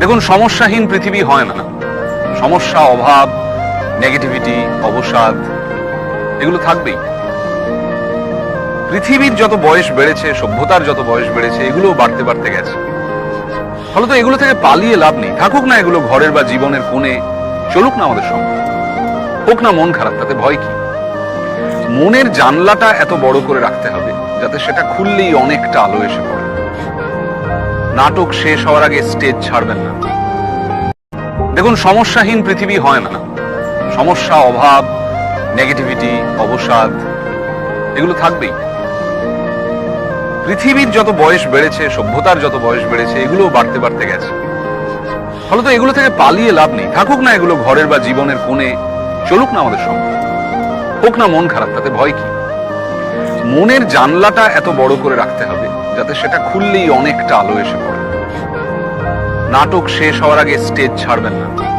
দেখুন, সমস্যাহীন পৃথিবী হয় না। সমস্যা, অভাব, নেগেটিভিটি, অবসাদ এগুলো থাকবেই। পৃথিবীর যত বয়স বেড়েছে, সভ্যতার যত বয়স বেড়েছে, এগুলো বাড়তে বাড়তে গেছে। ফলত এগুলো থেকে পালিয়ে লাভ নেই। থাকুক না এগুলো ঘরের বা জীবনের কোণে, চলুক না আমাদের সঙ্গে। হোক না মন খারাপ, তাতে ভয় কি? মনের জানলাটা এত বড় করে রাখতে হবে যাতে সেটা খুললেই অনেকটা আলো এসে পড়ে। নাটক শেষ হওয়ার আগে স্টেজ ছাড়বেন না। দেখুন, সমস্যাহীন পৃথিবী হয় না। সমস্যা, অভাব, নেগেটিভিটি, অবসাদ এগুলো থাকবেই। পৃথিবীর যত বয়স বেড়েছে, সভ্যতার যত বয়স বেড়েছে, এগুলো বাড়তে বাড়তে গেছে। ফলত এগুলো থেকে পালিয়ে লাভ নেই। থাকুক না এগুলো ঘরের বা জীবনের কোণে, চলুক না আমাদের সঙ্গে। হোক না মন খারাপ, তাতে ভয় কি? মনের জানলাটা এত বড় করে রাখতে হবে যাতে সেটা খুললেই অনেকটা আলো এসে পড়ে। নাটক শেষ হওয়ার আগে স্টেজ ছাড়বেন না।